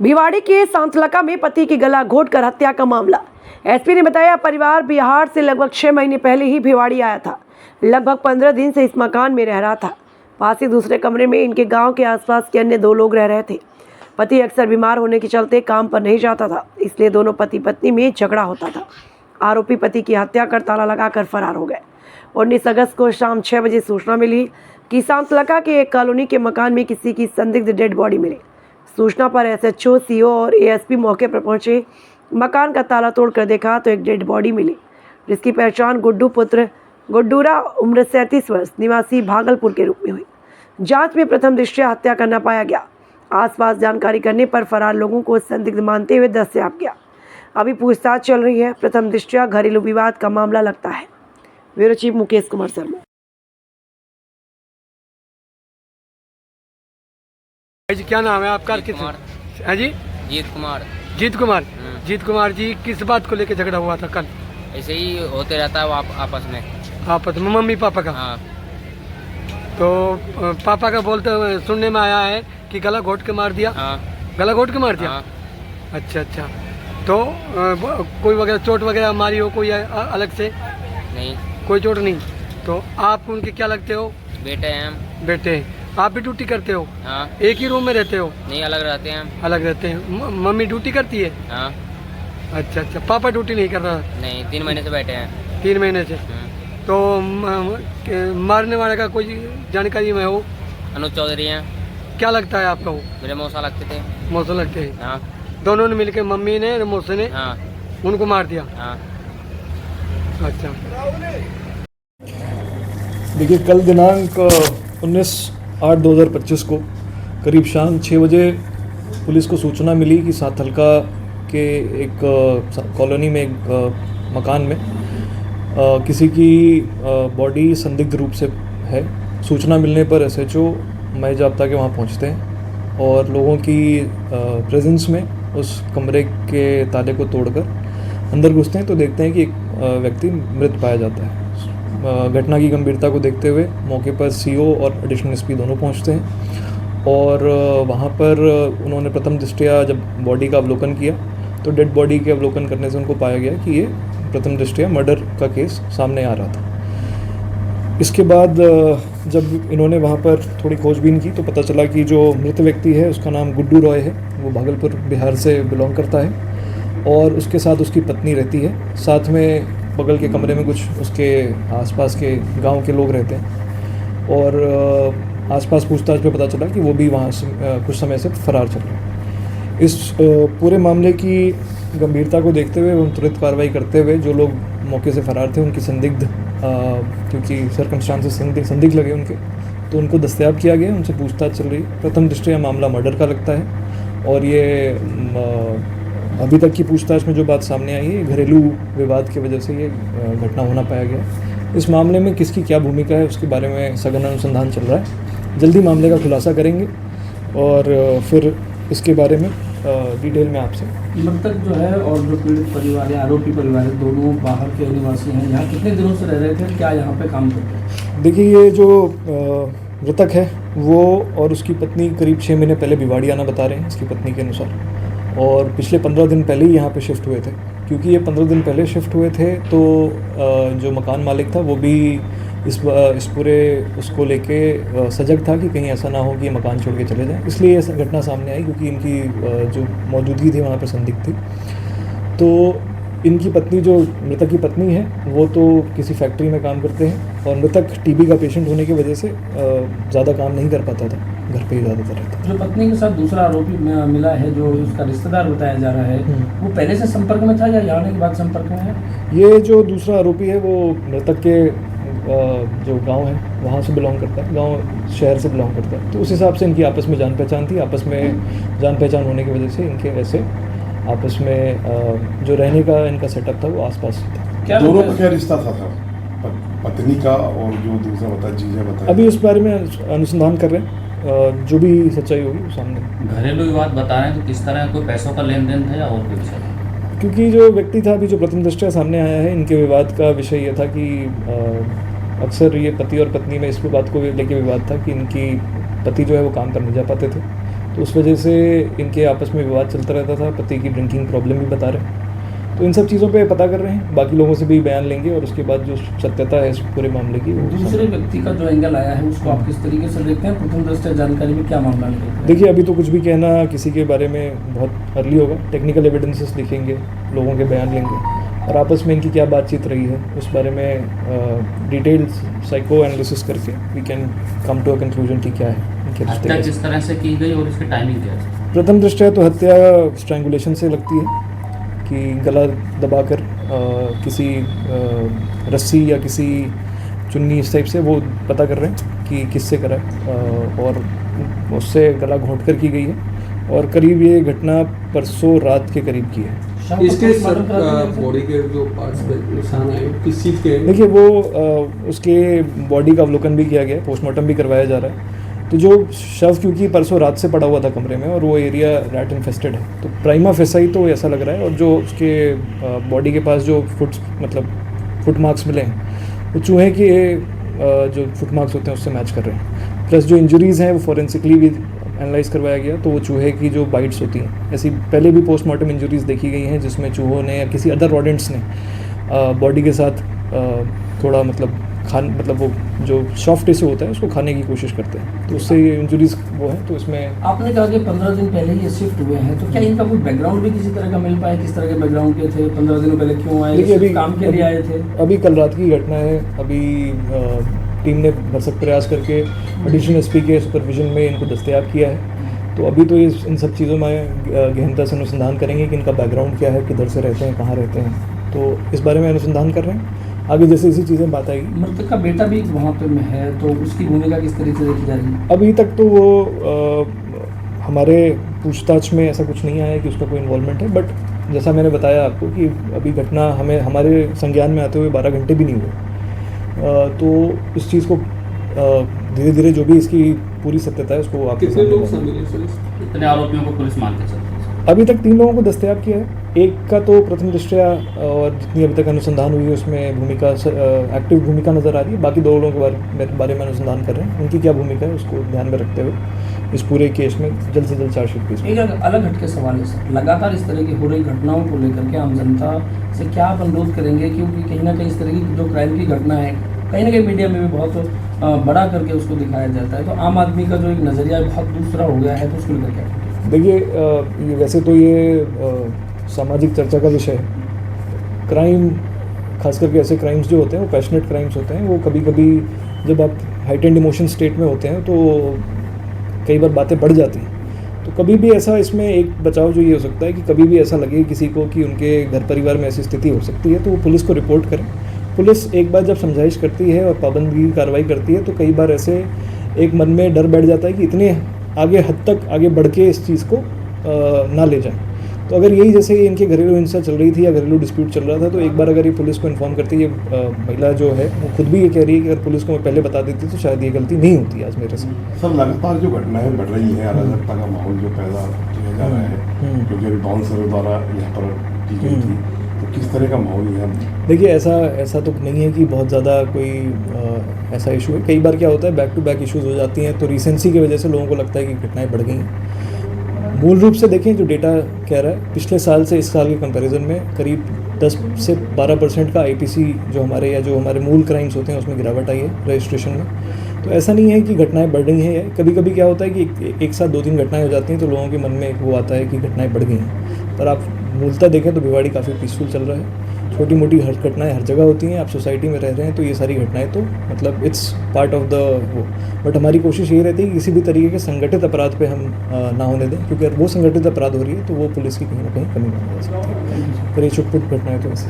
भिवाड़ी के सांतलका में पति की गला घोंटकर हत्या का मामला। एसपी ने बताया, परिवार बिहार से लगभग 6 महीने पहले ही भिवाड़ी आया था। लगभग 15 दिन से इस मकान में रह रहा था। पास ही दूसरे कमरे में इनके गांव के आसपास के अन्य 2 लोग रह रहे थे। पति अक्सर बीमार होने के चलते काम पर नहीं जाता था, इसलिए दोनों पति पत्नी में झगड़ा होता था। आरोपी पति की हत्या कर ताला लगाकर फरार हो गए। 19 अगस्त को शाम 6 बजे सूचना मिली कि सांतलका के एक कॉलोनी के मकान में किसी की संदिग्ध डेड बॉडी मिली। सूचना पर एसएचओ, सीओ और एएसपी मौके पर पहुंचे। मकान का ताला तोड़कर देखा तो एक डेड बॉडी मिली, जिसकी पहचान गुड्डू पुत्र गुड्डूरा उम्र 37 वर्ष निवासी भागलपुर के रूप में हुई। जांच में प्रथम दृष्टया हत्या करना पाया गया। आसपास जानकारी करने पर फरार लोगों को संदिग्ध मानते हुए दस्तयाब किया। अभी पूछताछ चल रही है। प्रथम दृष्टया घरेलू विवाद का मामला लगता है। Bureau chief Mukesh Kumar Sharma. जी, क्या नाम है आपका? है जी? जीत कुमार। जीत कुमार। जीत कुमार जी, किस बात को लेकर झगड़ा हुआ था कल? ऐसे ही होते रहता है आपस में। आपस में मम्मी पापा का? हाँ। तो पापा का बोलते हुए सुनने में आया है कि गला घोट के मार दिया। हाँ। गला घोट के मार दिया? हाँ। अच्छा। तो कोई वगैरह चोट वगैरह मारी हो कोई अलग से? नहीं, कोई चोट नहीं। तो आप उनके क्या लगते हो? बेटे हैं हम। बेटे। आप भी ड्यूटी करते हो? हाँ। एक ही रूम में रहते हो? नहीं, अलग रहते हैं हम। अलग रहते हैं। मम्मी ड्यूटी करती है? हाँ। अच्छा। पापा ड्यूटी नहीं कर रहा? नहीं, 3 महीने से बैठे हैं। 3 महीने से। तो मारने वाले का कोई जानकारी में हो? अनुज चौधरी हैं। क्या लगता है आपका वो? मेरे मौसा लगते थे। मौसा लगते हैं? हाँ। दोनों ने मिलकर, मम्मी ने और मौसे ने? हाँ। उनको मार दिया? हाँ। अच्छा। देखिए, कल दिनांक 19/8/2025 को करीब शाम 6 बजे पुलिस को सूचना मिली कि सांतलका के एक कॉलोनी में एक मकान में किसी की बॉडी संदिग्ध रूप से है। सूचना मिलने पर एसएचओ मई जाब्ता के वहाँ पहुँचते हैं और लोगों की प्रेजेंस में उस कमरे के ताले को तोड़कर अंदर घुसते हैं तो देखते हैं कि एक व्यक्ति मृत पाया जाता है। घटना की गंभीरता को देखते हुए मौके पर सीओ और एडिशनल एसपी दोनों पहुंचते हैं और वहां पर उन्होंने प्रथम दृष्टया जब बॉडी का अवलोकन किया तो डेड बॉडी के अवलोकन करने से उनको पाया गया कि ये प्रथम दृष्टया मर्डर का केस सामने आ रहा था। इसके बाद जब इन्होंने वहाँ पर थोड़ी खोजबीन की तो पता चला कि जो मृत व्यक्ति है उसका नाम गुड्डू रॉय है। वो भागलपुर बिहार से बिलोंग करता है और उसके साथ उसकी पत्नी रहती है। साथ में बगल के कमरे में कुछ उसके आसपास के गांव के लोग रहते हैं और आसपास पूछताछ पे पता चला कि वो भी वहाँ से कुछ समय से फरार चल रहे हैं। इस पूरे मामले की गंभीरता को देखते हुए उन तुरंत कार्रवाई करते हुए जो लोग मौके से फरार थे उनकी संदिग्ध क्योंकि सर्कमस्टांसेस संदिग्ध लगे उनके, तो उनको दस्तयाब किया गया। उनसे पूछताछ चल रही है। प्रथम दृष्टया मामला मर्डर का लगता है और ये अभी तक की पूछताछ में जो बात सामने आई है घरेलू विवाद की वजह से ये घटना होना पाया गया। इस मामले में किसकी क्या भूमिका है उसके बारे में सघन अनुसंधान चल रहा है। जल्दी मामले का खुलासा करेंगे और फिर इसके बारे में डिटेल में आपसे। मृतक जो है और जो पीड़ित परिवार है, आरोपी परिवार है, दोनों बाहर के निवासी हैं। यहाँ कितने दिनों से रह रहे थे? क्या यहाँ पे काम करते हैं? देखिए, ये जो मृतक है वो और उसकी पत्नी करीब 6 महीने पहले भिवाड़ी आना बता रहे हैं इसकी पत्नी के अनुसार, और पिछले 15 दिन पहले ही यहाँ पे शिफ्ट हुए थे। क्योंकि ये 15 दिन पहले शिफ्ट हुए थे तो जो मकान मालिक था वो भी इस पूरे उसको लेके सजग था कि कहीं ऐसा ना हो कि ये मकान छोड़ के चले जाएं। इसलिए ये घटना सामने आई क्योंकि इनकी जो मौजूदगी थी वहाँ पर संदिग्ध थी। तो इनकी पत्नी, जो मृतक की पत्नी है, वो तो किसी फैक्ट्री में काम करते हैं और मृतक टीबी का पेशेंट होने की वजह से ज़्यादा काम नहीं कर पाता था, घर पे ही ज़्यादातर रहता था। जो पत्नी के साथ दूसरा आरोपी मिला है जो उसका रिश्तेदार बताया जा रहा है, वो पहले से संपर्क में था या यहाँ आने के बाद संपर्क में है? ये जो दूसरा आरोपी है वो मृतक के जो गांव है वहाँ से बिलोंग करता है, गांव शहर से बिलोंग करता है। तो उस हिसाब से इनकी आपस में जान पहचान थी। आपस में जान पहचान होने की वजह से इनके ऐसे आपस में जो रहने का इनका सेटअप था वो आसपास था। क्या दोनों का क्या रिश्ता था पत्नी का और जो दूसरा बता जीजा बताया? अभी इस बारे में अनुसंधान कर रहे हैं, जो भी सच्चाई होगी वो सामने। घरेलू विवाद बता रहे हैं तो किस तरह कोई पैसों का लेन देन था या और कोई विषय? क्योंकि जो व्यक्ति था अभी जो प्रथम दृष्टया सामने आया है, इनके विवाद का विषय ये था कि अक्सर ये पति और पत्नी में इस बात को लेके विवाद था कि इनकी पति जो है वो काम पर नहीं जा पाते थे तो उस वजह से इनके आपस में विवाद चलता रहता था, पति की ड्रिंकिंग प्रॉब्लम भी बता रहे हैं। तो इन सब चीज़ों पे पता कर रहे हैं, बाकी लोगों से भी बयान लेंगे और उसके बाद जो सत्यता है इस पूरे मामले की वो दूसरे व्यक्ति का जो एंगल आया है उसको आप किस तरीके से देखते हैं? प्रथम दृष्टया जानकारी में क्या मामला है? देखिए, अभी तो कुछ भी कहना किसी के बारे में बहुत अर्ली होगा। टेक्निकल एविडेंसेस लिखेंगे, लोगों के बयान लेंगे और आपस में इनकी क्या बातचीत रही है उस बारे में डिटेल्स साइको एनालिसिस करके we can come to a conclusion कि क्या है इनके रिश्ते हत्या का। किस तरह से की गई और इसकी टाइमिंग क्या है? प्रथम दृष्टया तो हत्या स्ट्रैंगुलेशन से लगती है कि गला दबाकर किसी रस्सी या किसी चुन्नी इस टाइप से वो पता कर रहे हैं कि किससे करा है और उससे गला घोंट कर की गई है और करीब ये घटना परसों रात के करीब की है। इसके सर बॉडी के जो पार्ट्स पे निशान आए किस चीज़ के? देखिए, वो उसके बॉडी का अवलोकन भी किया गया है, पोस्टमार्टम भी करवाया जा रहा है। तो जो शव क्योंकि परसों रात से पड़ा हुआ था कमरे में और वो एरिया रैट इन्फेस्टेड है, तो प्राइमा फेसाई तो ऐसा लग रहा है। और जो उसके बॉडी के पास जो फुट मार्क्स मिले हैं वो चूहे के जो फुट मार्क्स होते हैं उससे मैच कर रहे हैं। प्लस जो इंजरीज़ हैं वो फॉरेंसिकली भी एनालाइज करवाया गया, तो वो चूहे की जो बाइट्स होती हैं, ऐसी पहले भी पोस्टमार्टम इंजरीज़ देखी गई हैं जिसमें चूहों ने या किसी अदर रॉडेंट्स ने बॉडी के साथ थोड़ा मतलब वो जो सॉफ्ट टिश्यू होता है उसको खाने की कोशिश करते हैं, तो उससे ये इंजरीज वो है। तो इसमें आपने कहा कि 15 दिन पहले ये शिफ्ट हुए हैं, तो क्या इनका कोई बैकग्राउंड भी किसी तरह का मिल पाया? किस तरह के बैकग्राउंड के थे? 15 दिनों पहले क्यों आए? देखिए, अभी काम के लिए आए थे? अभी कल रात की घटना है। अभी टीम ने भरसक प्रयास करके एडिशनल एसपी के सुपरविजन में इनको दस्तयाब किया है। तो अभी तो ये इन सब चीज़ों में गहनता से अनुसंधान करेंगे कि इनका बैकग्राउंड क्या है, किधर से रहते हैं, कहाँ रहते हैं, तो इस बारे में अनुसंधान कर रहे हैं। आगे जैसे इसी चीज़ें बात आएगी। मृतक का बेटा भी वहाँ पे है, तो उसकी भूमिका किस तरीके से देखी जा रही है? अभी तक तो वो हमारे पूछताछ में ऐसा कुछ नहीं आया कि उसका कोई इन्वॉल्वमेंट है, बट जैसा मैंने बताया आपको कि अभी घटना हमारे संज्ञान में आते हुए 12 घंटे भी नहीं हुए। तो इस चीज़ को धीरे धीरे जो भी इसकी पूरी सत्यता है उसको आपके कितने लोग सामने शामिल हैं सर? कितने आरोपियों को पुलिस मान के चलती है? अभी तक 3 लोगों को दस्तयाब किया है। एक का तो प्रथम दृष्टया और जितनी अभी तक अनुसंधान हुई है उसमें भूमिका एक्टिव भूमिका नज़र आ रही है। बाकी 2 लोगों के बारे में अनुसंधान कर रहे हैं, उनकी क्या भूमिका है उसको ध्यान में रखते हुए इस पूरे केस में जल्द से जल्द चार्जशीट पेश। एक अलग हटके सवाल है सर, लगातार इस तरह की हो रही घटनाओं को लेकर के आम जनता से क्या आप अनुरोध करेंगे? क्योंकि कहीं ना कहीं इस तरह की जो क्राइम की घटना है कहीं ना कहीं मीडिया में भी बहुत बड़ा करके उसको दिखाया जाता है, तो आम आदमी का जो एक नज़रिया बहुत दूसरा हो गया है, तो उसको लेकर क्या? देखिए, ये वैसे तो ये सामाजिक चर्चा का विषय है। क्राइम, खास करके ऐसे क्राइम्स जो होते हैं वो पैशनेट क्राइम्स होते हैं। वो कभी कभी जब आप हाइटेंड इमोशन स्टेट में होते हैं तो कई बार बातें बढ़ जाती हैं। तो कभी भी ऐसा इसमें एक बचाव जो ये हो सकता है कि कभी भी ऐसा लगे किसी को कि उनके घर परिवार में ऐसी स्थिति हो सकती है तो वो पुलिस को रिपोर्ट करें। पुलिस एक बार जब समझाइश करती है और पाबंदी की कार्रवाई करती है तो कई बार ऐसे एक मन में डर बैठ जाता है कि इतने आगे हद तक आगे बढ़ के इस चीज़ को ना ले जाएं। तो अगर यही जैसे इनके घरेलू हिंसा चल रही थी या घरेलू डिस्प्यूट चल रहा था, तो एक बार अगर ये पुलिस को इन्फॉर्म करती, ये महिला जो है वो खुद भी ये कह रही है कि अगर पुलिस को मैं पहले बता देती तो शायद ये गलती नहीं होती आज मेरे से। सर, लगातार जो घटनाएं बढ़ रही हैं, अराजकता का माहौल जो पैदा किया जा रहा है, क्योंकि अभी बाउंसरों द्वारा यहाँ पर की गई थी, तो किस तरह का माहौल है? देखिए, ऐसा तो नहीं है कि बहुत ज़्यादा कोई ऐसा इशू है। कई बार क्या होता है, बैक टू बैक इश्यूज हो जाती हैं, तो रिसेंसी की वजह से लोगों को लगता है कि घटनाएं बढ़ गई हैं। मूल रूप से देखें, जो डेटा कह रहा है पिछले साल से इस साल के कंपैरिजन में करीब 10 से 12% का आईपीसी जो हमारे मूल क्राइम्स होते हैं उसमें गिरावट आई है रजिस्ट्रेशन में। तो ऐसा नहीं है कि घटनाएं बढ़ रही हैं। कभी कभी क्या होता है कि एक साथ 2-3 घटनाएं हो जाती हैं तो लोगों के मन में एक वो आता है कि घटनाएं बढ़ गई हैं, पर आप मूलतः देखें तो भिवाड़ी काफ़ी पीसफुल चल रहा है। छोटी मोटी हर घटनाएं हर जगह होती हैं। आप सोसाइटी में रह रहे हैं तो ये सारी घटनाएं तो मतलब इट्स पार्ट ऑफ द वो, बट हमारी कोशिश ये रहती है कि किसी भी तरीके के संगठित अपराध पे हम ना होने दें, क्योंकि अगर वो संगठित अपराध हो रही है तो वो पुलिस की कहीं ना कहीं कमी बन जा सकती है। पर ये छुटपुट घटनाएं तो ऐसे